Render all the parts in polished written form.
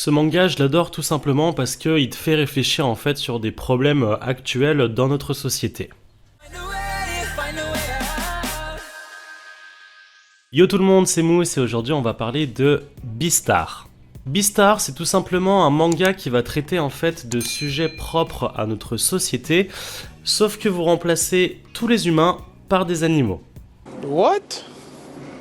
Ce manga, je l'adore tout simplement parce qu'il te fait réfléchir en fait sur des problèmes actuels dans notre société. Yo tout le monde, c'est Mousse et aujourd'hui on va parler de Beastar. Beastar, c'est tout simplement un manga qui va traiter en fait de sujets propres à notre société, sauf que vous remplacez tous les humains par des animaux. What?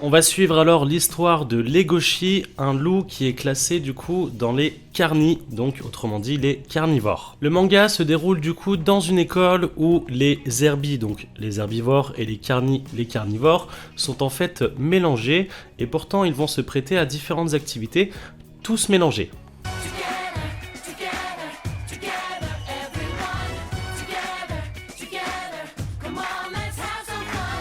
On va suivre alors l'histoire de Legoshi, un loup qui est classé du coup dans les carni, donc autrement dit les carnivores. Le manga se déroule du coup dans une école où les herbis, donc les herbivores et les carnivores, sont en fait mélangés et pourtant ils vont se prêter à différentes activités, tous mélangés.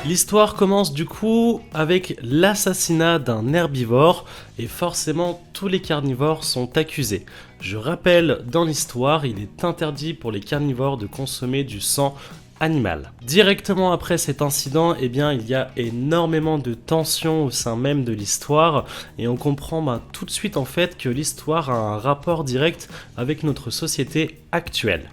L'histoire commence du coup avec l'assassinat d'un herbivore et forcément tous les carnivores sont accusés. Je rappelle, dans l'histoire, il est interdit pour les carnivores de consommer du sang animal. Directement après cet incident, il y a énormément de tensions au sein même de l'histoire et on comprend tout de suite en fait que l'histoire a un rapport direct avec notre société actuelle.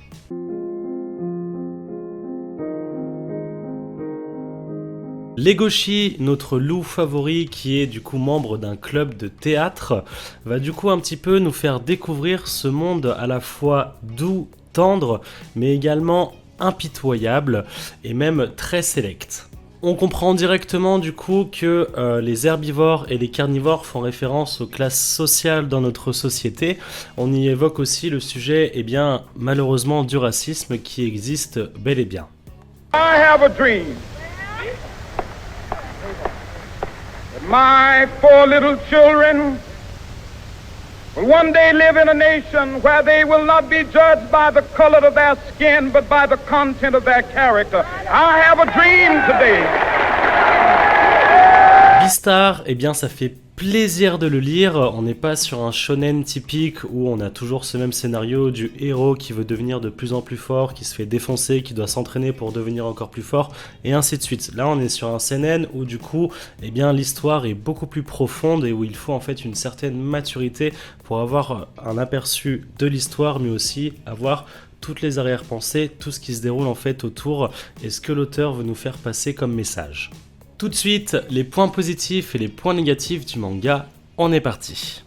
Legoshi, notre loup favori qui est du coup membre d'un club de théâtre, va du coup un petit peu nous faire découvrir ce monde à la fois doux, tendre, mais également impitoyable et même très sélect. On comprend directement du coup que les herbivores et les carnivores font référence aux classes sociales dans notre société. On y évoque aussi le sujet, malheureusement, du racisme qui existe bel et bien. I have a dream. My 4 little children will one day live in a nation where they will not be judged by the color of their skin, but by the content of their character. I have a dream today. Beastar, ça fait plaisir de le lire. On n'est pas sur un shonen typique où on a toujours ce même scénario du héros qui veut devenir de plus en plus fort, qui se fait défoncer, qui doit s'entraîner pour devenir encore plus fort, et ainsi de suite. Là, on est sur un seinen où du coup, l'histoire est beaucoup plus profonde et où il faut en fait une certaine maturité pour avoir un aperçu de l'histoire, mais aussi avoir toutes les arrière-pensées, tout ce qui se déroule en fait autour et ce que l'auteur veut nous faire passer comme message. Tout de suite, les points positifs et les points négatifs du manga, on est parti.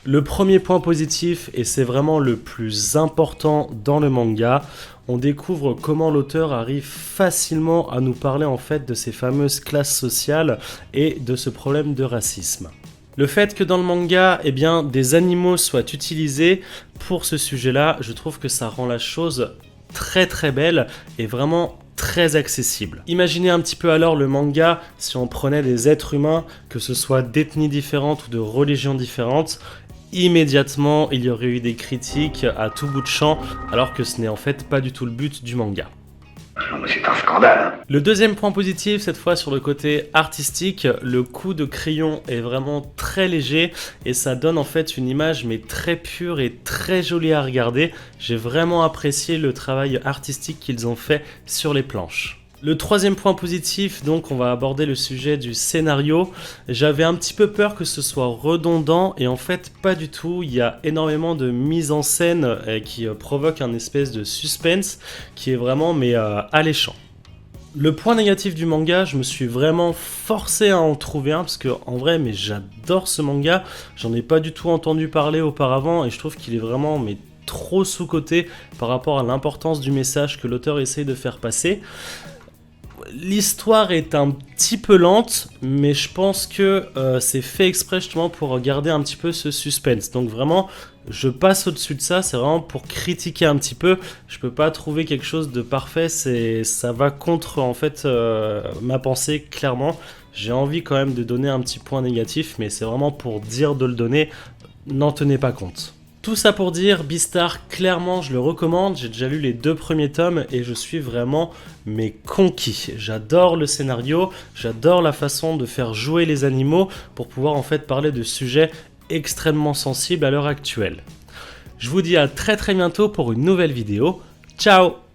Le premier point positif, et c'est vraiment le plus important dans le manga, on découvre comment l'auteur arrive facilement à nous parler en fait de ces fameuses classes sociales et de ce problème de racisme. Le fait que dans le manga, des animaux soient utilisés pour ce sujet-là, je trouve que ça rend la chose très très belle et vraiment très accessible. Imaginez un petit peu alors le manga si on prenait des êtres humains, que ce soit d'ethnies différentes ou de religions différentes. Immédiatement, il y aurait eu des critiques à tout bout de champ, alors que ce n'est en fait pas du tout le but du manga. C'est un scandale. Le deuxième point positif, cette fois sur le côté artistique, le coup de crayon est vraiment très léger et ça donne en fait une image mais très pure et très jolie à regarder. J'ai vraiment apprécié le travail artistique qu'ils ont fait sur les planches. Le troisième point positif, donc on va aborder le sujet du scénario. J'avais un petit peu peur que ce soit redondant et en fait pas du tout. Il y a énormément de mise en scène qui provoque un espèce de suspense qui est vraiment alléchant. Le point négatif du manga, je me suis vraiment forcé à en trouver un parce que en vrai j'adore ce manga. J'en ai pas du tout entendu parler auparavant et je trouve qu'il est vraiment trop sous-coté par rapport à l'importance du message que l'auteur essaye de faire passer. L'histoire est un petit peu lente, mais je pense que c'est fait exprès justement pour garder un petit peu ce suspense. Donc vraiment, je passe au-dessus de ça, c'est vraiment pour critiquer un petit peu. Je peux pas trouver quelque chose de parfait, ça va contre en fait ma pensée clairement. J'ai envie quand même de donner un petit point négatif, mais c'est vraiment pour dire de le donner, n'en tenez pas compte. Tout ça pour dire, Beastar, clairement je le recommande, j'ai déjà lu les 2 premiers tomes et je suis vraiment conquis. J'adore le scénario, j'adore la façon de faire jouer les animaux pour pouvoir en fait parler de sujets extrêmement sensibles à l'heure actuelle. Je vous dis à très très bientôt pour une nouvelle vidéo, ciao!